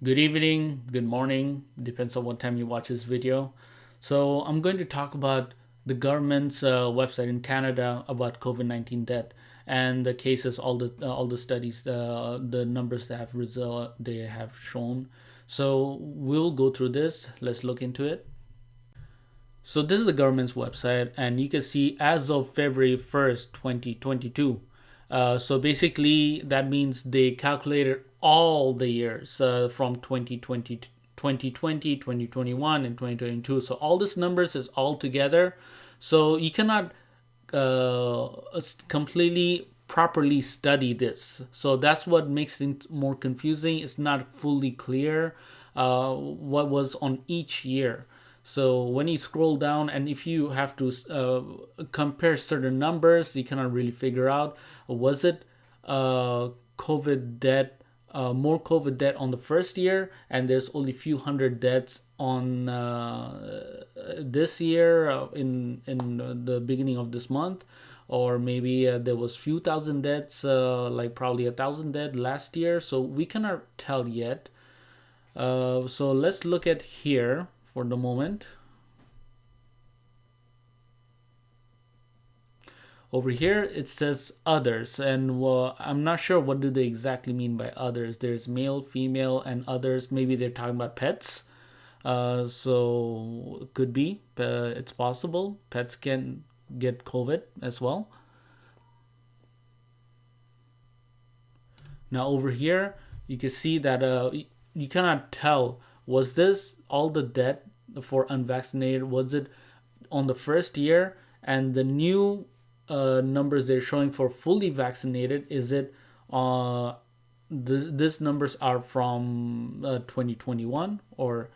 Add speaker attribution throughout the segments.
Speaker 1: Good evening, good morning, depends on what time you watch this video. So, I'm going to talk about the government's website in Canada about COVID-19 death and the cases, all the studies, the numbers that have they have shown. So, we'll go through this. Let's look into it. So, this is the government's website, and you can see as of February 1st, 2022. So basically, that means they calculated all the years from 2020, 2020, 2021, and 2022. So all these numbers is all together. So you cannot completely properly study this. So that's what makes things more confusing. It's not fully clear what was on each year. So when you scroll down, and if you have to compare certain numbers, you cannot really figure out, was it COVID death, more COVID death on the first year, and there's only a few hundred deaths on this year in the beginning of this month, or maybe there was few thousand deaths, like probably 1,000 dead last year. So we cannot tell yet. So let's look at here for the moment. Over here it says others, and I'm not sure what do they exactly mean by others. There's male, female, and others. Maybe they're talking about pets. So it could be. It's possible pets can get COVID as well. Now over here you can see that you cannot tell, was this all the death for unvaccinated, was it on the first year, and the new numbers they're showing for fully vaccinated, is it this numbers are from 2021, or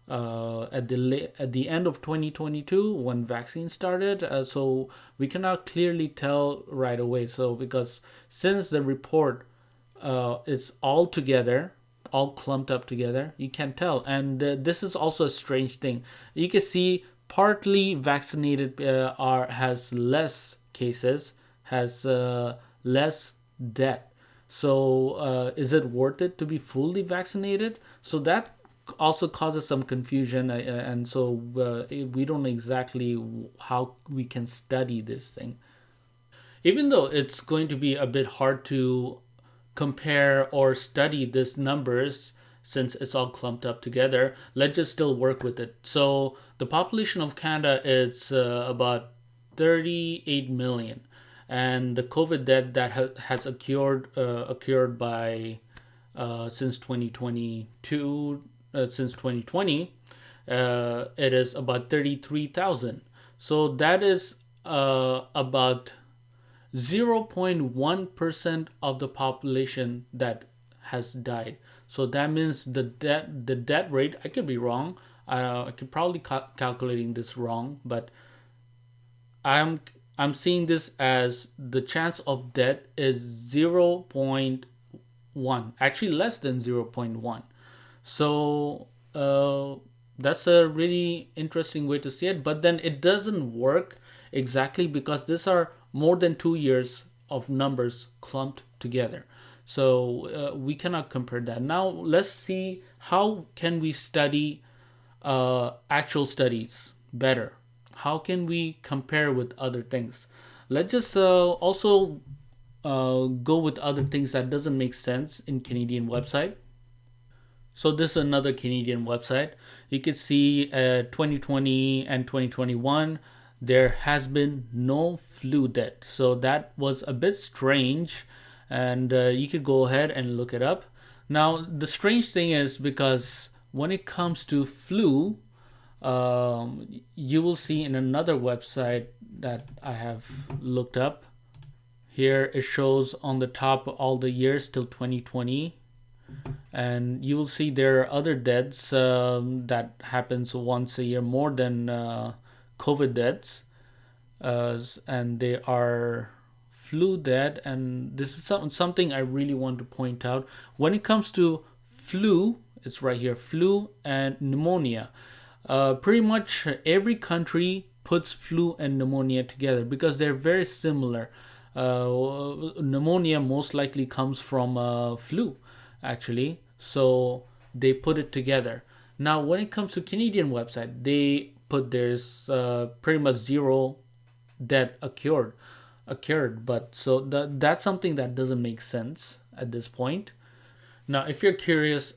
Speaker 1: at the end of 2022 when vaccine started. So we cannot clearly tell right away. So because since the report is all together, all clumped up together, you can tell. And this is also a strange thing. You can see partly vaccinated are has less cases, has less death. So is it worth it to be fully vaccinated? So that also causes some confusion, and so we don't know exactly how we can study this thing. Even though it's going to be a bit hard to compare or study these numbers since it's all clumped up together, let's just still work with it. So the population of Canada is about 38 million, and the COVID death that has occurred by since 2022, since 2020, it is about 33,000. So that is about 0.1% of the population that has died. So that means the death rate, I could be wrong. I could probably calculating this wrong, but I'm I'm seeing this as the chance of death is 0.1, actually less than 0.1. So that's a really interesting way to see it. But then it doesn't work exactly because these are more than 2 years of numbers clumped together. So we cannot compare that. Now let's see how can we study actual studies better. How can we compare with other things? Let's just also go with other things that doesn't make sense in Canadian website. So this is another Canadian website. You can see 2020 and 2021, there has been no flu death. So that was a bit strange, and you could go ahead and look it up. Now the strange thing is because when it comes to flu, you will see in another website that I have looked up. Here it shows on the top all the years till 2020, and you will see there are other deaths that happens once a year more than COVID deaths, and they are flu death. And this is something I really want to point out. When it comes to flu, it's right here, flu and pneumonia. Pretty much every country puts flu and pneumonia together because they're very similar. Pneumonia most likely comes from flu, actually. So they put it together. Now, when it comes to Canadian website, they put there's pretty much zero that occurred. But so that's something that doesn't make sense at this point. Now, if you're curious,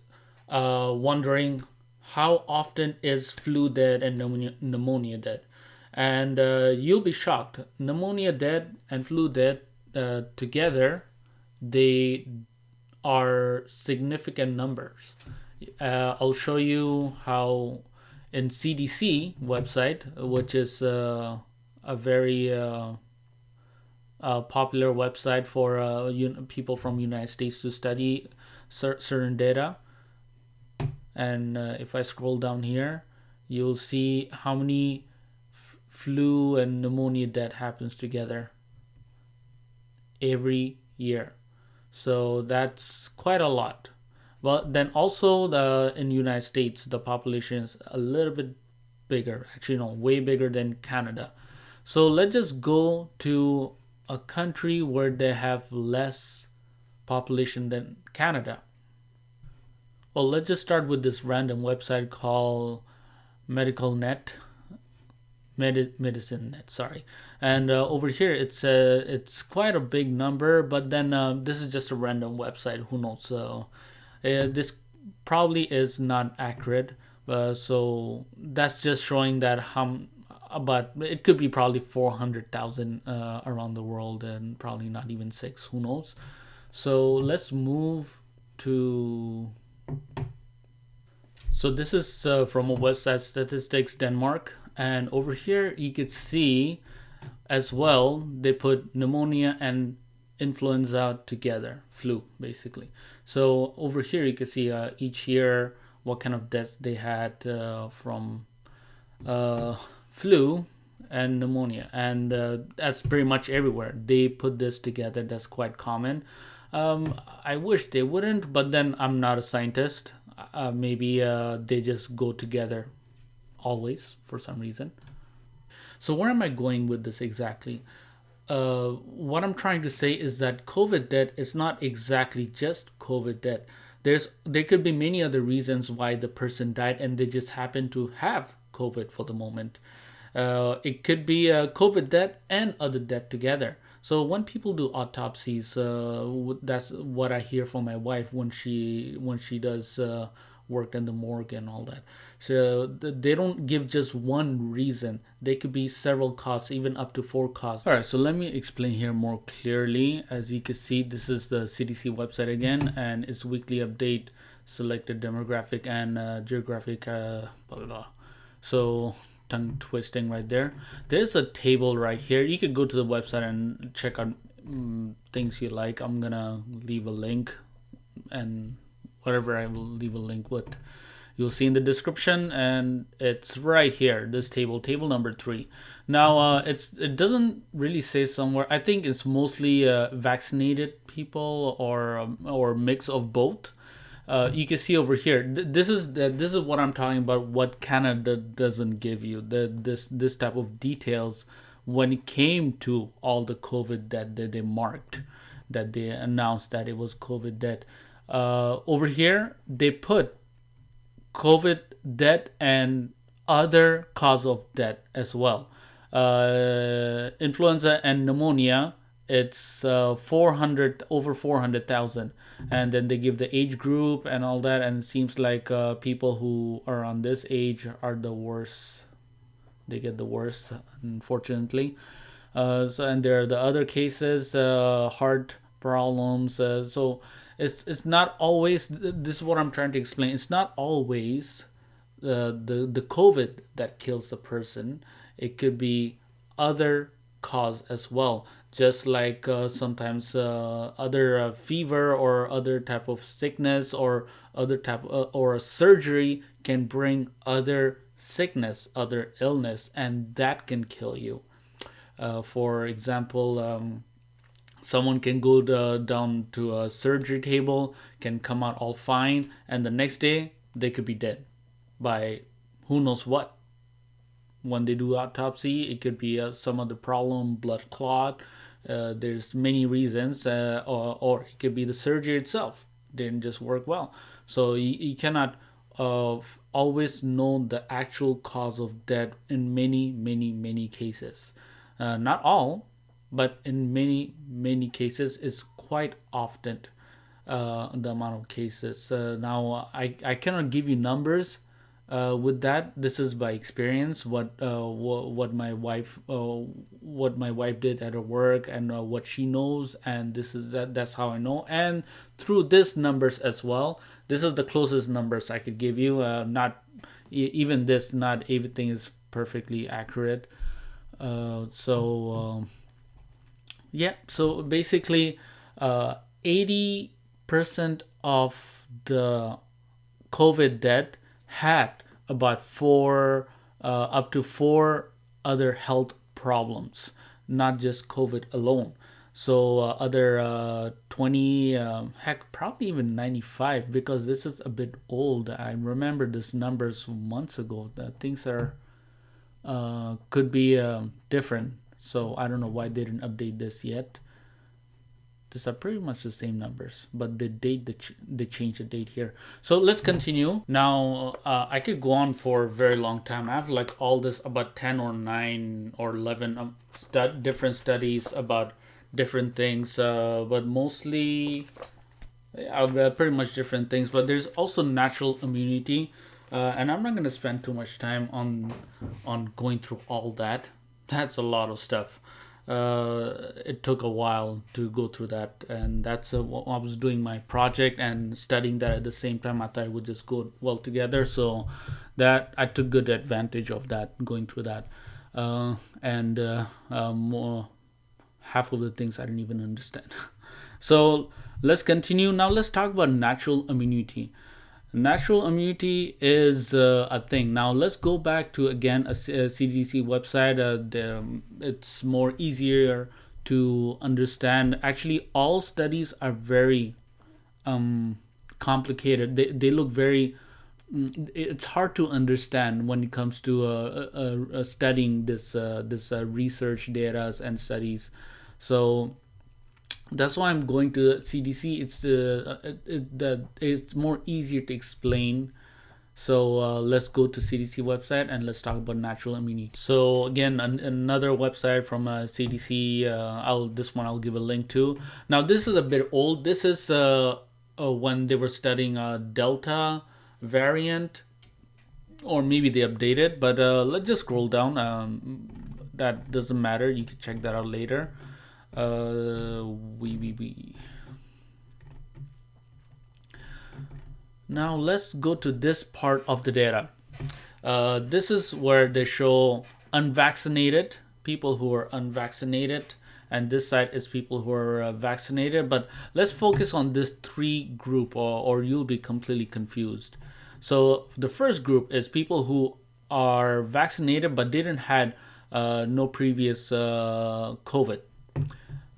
Speaker 1: wondering how often is flu dead and pneumonia dead, and you'll be shocked. Pneumonia dead and flu dead together, they are significant numbers. I'll show you how in CDC website, which is a very popular website for people from United States to study certain data. And if I scroll down here, you'll see how many flu and pneumonia death happens together every year. So that's quite a lot. But then also in the United States, the population is a little bit bigger. Actually, no, way bigger than Canada. So let's just go to a country where they have less population than Canada. Well, let's just start with this random website called Medicine Net, sorry. And over here, it's quite a big number, but then this is just a random website. Who knows? This probably is not accurate. So that's just showing that but it could be probably 400,000 around the world, and probably not even 6. Who knows? So let's move to. So this is from a website, Statistics Denmark, and over here you could see as well they put pneumonia and influenza together, flu basically. So over here you can see each year what kind of deaths they had from flu and pneumonia, and that's pretty much everywhere. They put this together. That's quite common. I wish they wouldn't, but then I'm not a scientist. Maybe they just go together always for some reason. So where am I going with this exactly? What I'm trying to say is that COVID death is not exactly just COVID death. There could be many other reasons why the person died, and they just happen to have COVID for the moment. It could be COVID death and other death together. So when people do autopsies, that's what I hear from my wife when she does work in the morgue and all that. So they don't give just one reason. They could be several causes, even up to 4 causes. All right, so let me explain here more clearly. As you can see, this is the CDC website again, and it's weekly update, selected demographic, and geographic, blah, blah, blah. So tongue twisting right there. There's a table right here. You could go to the website and check out things you like. I'm gonna leave a link, and whatever I will leave a link with, you'll see in the description, and it's right here, this table number 3. Now it doesn't really say somewhere. I think it's mostly vaccinated people or mix of both. You can see over here. This is what I'm talking about. What Canada doesn't give you, this type of details when it came to all the COVID that they marked, that they announced that it was COVID death. Over here they put COVID death and other cause of death as well. Influenza and pneumonia, it's over 400,000, and then they give the age group and all that, and it seems like people who are on this age are the worst. They get the worst, unfortunately. And there are the other cases, heart problems. So it's not always. This is what I'm trying to explain. It's not always the COVID that kills the person. It could be other cause as well. Just like sometimes other fever or other type of sickness or other type or a surgery can bring other sickness, other illness, and that can kill you. For example, someone can go down to a surgery table, can come out all fine, and the next day they could be dead by who knows what. When they do autopsy, it could be some other problem, blood clot. There's many reasons, or it could be the surgery itself didn't just work well. So you cannot always know the actual cause of death in many cases. Not all, but in many cases, it's quite often the amount of cases. Now, I cannot give you numbers with that. This is by experience. What my wife did at her work, and what she knows, and that's how I know. And through this numbers as well, this is the closest numbers I could give you. Not even this. Not everything is perfectly accurate. Yeah. So basically, 80% of the COVID death had about up to four other health problems, not just COVID alone. So other 20, heck, probably even 95, because this is a bit old. I remember this numbers months ago. That things are could be different. So I don't know why they didn't update this yet. These are pretty much the same numbers, but the date they changed the date here. So let's continue. Now I could go on for a very long time. I have like all this about 10 or 9 or 11 different studies about different things, but mostly pretty much different things. But there's also natural immunity, and I'm not going to spend too much time on going through all that. That's a lot of stuff. It took a while to go through that, and that's what I was doing my project and studying that at the same time. I thought it would just go well together, so that I took good advantage of that, going through that, and more half of the things I didn't even understand. So let's continue. Now let's talk about natural immunity. Natural immunity is a thing. Now let's go back to again a CDC website. It's more easier to understand. Actually, all studies are very complicated. They look very. It's hard to understand when it comes to studying this research data and studies. So that's why I'm going to CDC. It's more easier to explain. So let's go to CDC website and let's talk about natural immunity. So again, another website from CDC. I'll give a link to. Now this is a bit old. This is when they were studying Delta variant, or maybe they updated. But let's just scroll down. That doesn't matter. You can check that out later. Now let's go to this part of the data. This is where they show unvaccinated people who are unvaccinated, and this side is people who are vaccinated. But let's focus on this three group, or you'll be completely confused. So the first group is people who are vaccinated but didn't had no previous COVID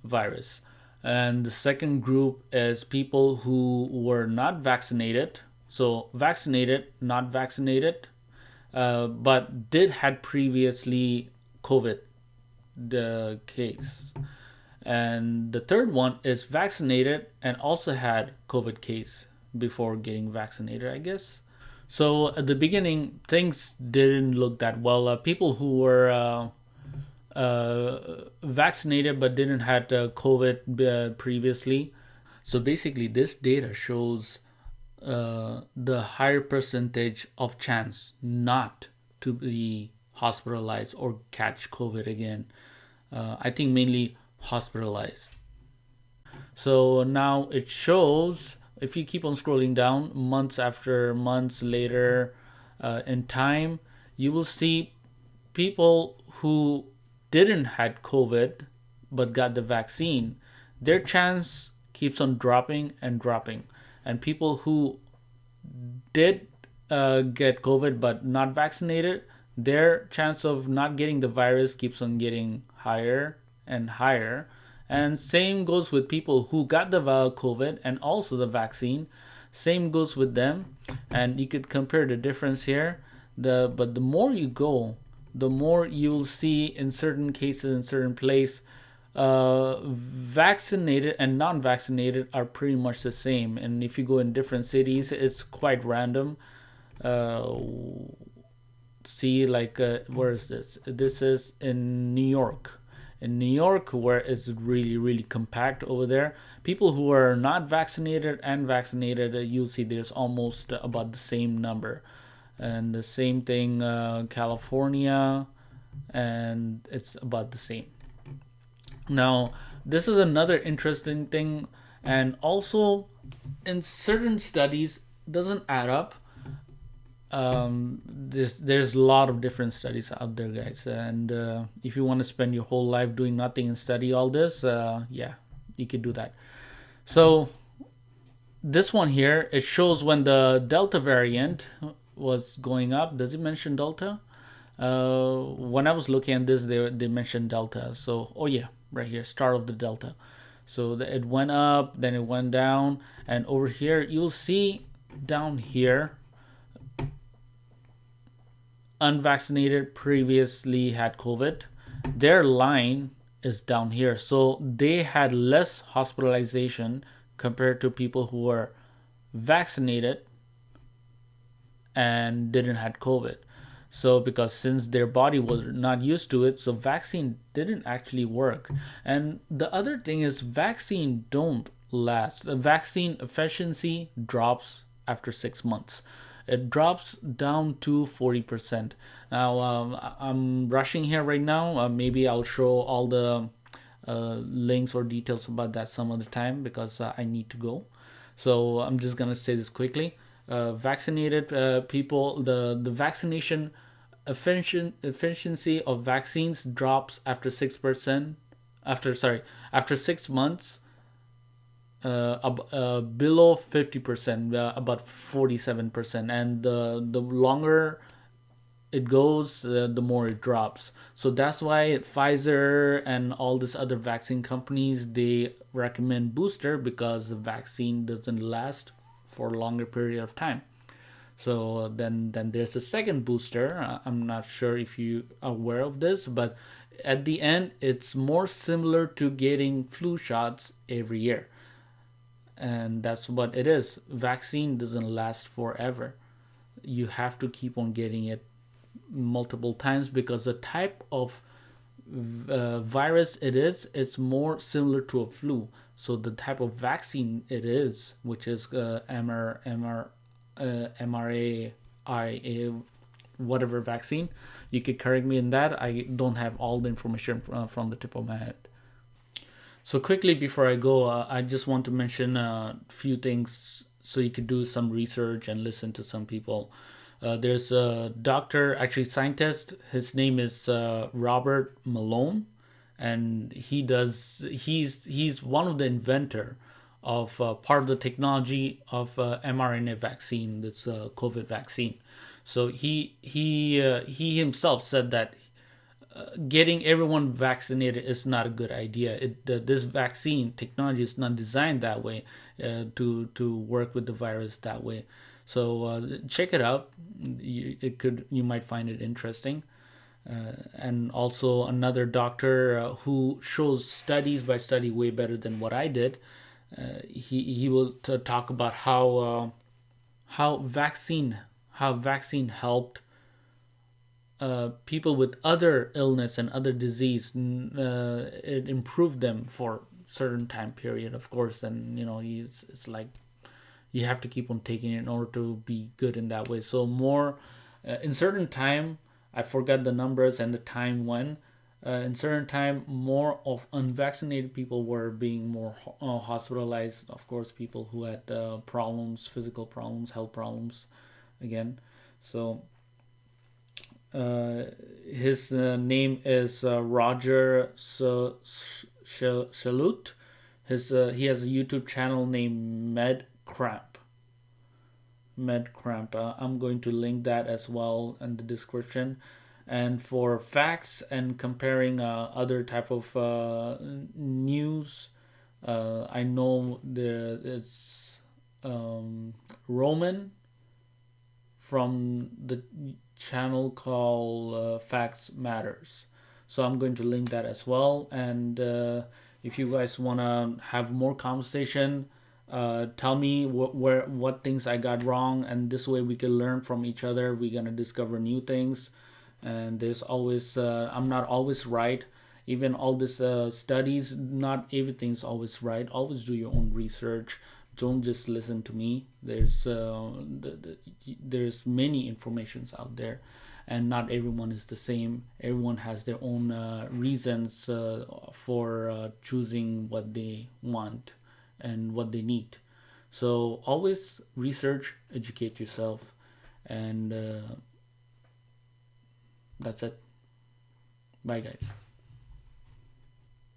Speaker 1: virus. And the second group is people who were not vaccinated. So vaccinated, not vaccinated, but did had previously COVID the case. And the third one is vaccinated and also had COVID case before getting vaccinated, I guess. So at the beginning, things didn't look that well. People who were vaccinated but didn't had COVID previously. So basically, this data shows the higher percentage of chance not to be hospitalized or catch COVID again. I think mainly hospitalized. So now it shows, if you keep on scrolling down, months after months later in time, you will see people who didn't had COVID but got the vaccine, their chance keeps on dropping and dropping. And people who did get COVID but not vaccinated, their chance of not getting the virus keeps on getting higher and higher. And same goes with people who got the COVID and also the vaccine. Same goes with them. And you could compare the difference here. But the more you go, the more you'll see in certain cases, in certain place, vaccinated and non-vaccinated are pretty much the same. And if you go in different cities, it's quite random. Uh, See, like, where is this? This is in New York. In New York, where it's really, really compact over there, people who are not vaccinated and vaccinated, you'll see there's almost about the same number. And the same thing, California, and it's about the same. Now, this is another interesting thing, and also in certain studies doesn't add up. There's a lot of different studies out there, guys, and if you want to spend your whole life doing nothing and study all this, yeah, you could do that. So this one here, it shows when the Delta variant was going up. Does it mention Delta? When I was looking at this, they mentioned Delta. So, oh yeah, right here, start of the Delta. So it went up, then it went down, and over here you'll see down here, unvaccinated previously had COVID. Their line is down here. So they had less hospitalization compared to people who were vaccinated and didn't had COVID. So because since their body was not used to it, so vaccine didn't actually work. And the other thing is vaccine don't last. The vaccine efficiency drops after 6 months. It drops down to 40%. Now, I'm rushing here right now. Maybe I'll show all the links or details about that some other time because I need to go. So I'm just gonna say this quickly. Vaccinated people, the vaccination efficiency of vaccines drops after 6%. After 6 months, below 50%, about 47%, and the longer it goes, the more it drops. So that's why Pfizer and all these other vaccine companies, they recommend booster, because the vaccine doesn't last for a longer period of time. So then there's a second booster. I'm not sure if you are aware of this, but at the end, it's more similar to getting flu shots every year. And that's what it is. Vaccine doesn't last forever. You have to keep on getting it multiple times, because the type of virus it is, it's more similar to a flu. So the type of vaccine it is, which is mRNA, whatever vaccine, you could correct me in that. I don't have all the information from the tip of my head. So quickly before I go, I just want to mention a few things so you could do some research and listen to some people. There's a doctor, actually scientist. His name is Robert Malone, and he's one of the inventor of part of the technology of mRNA vaccine, this COVID vaccine. So he himself said that getting everyone vaccinated is not a good idea. This vaccine technology is not designed that way, to work with the virus that way. So check it out. You might find it interesting. And also another doctor who shows studies by study way better than what I did. He will talk about how vaccine helped people with other illness and other disease. It improved them for certain time period, of course. And it's like you have to keep on taking it in order to be good in that way. So more in certain time, I forgot the numbers and the time when. In certain time, more of unvaccinated people were being more hospitalized. Of course, people who had problems, physical problems, health problems, again. So his name is Roger Shalute. He has a YouTube channel named MedCram. I'm going to link that as well in the description. And for facts and comparing other type of news, I know it's Roman from the channel called Facts Matters. So I'm going to link that as well. And if you guys want to have more conversation, tell me what things I got wrong, and this way we can learn from each other. We're gonna discover new things, and there's always I'm not always right. Even all these studies, not everything's always right. Always do your own research. Don't just listen to me. There's many informations out there, and not everyone is the same. Everyone has their own reasons for choosing what they want and what they need. So always research, educate yourself, and that's it. Bye, guys.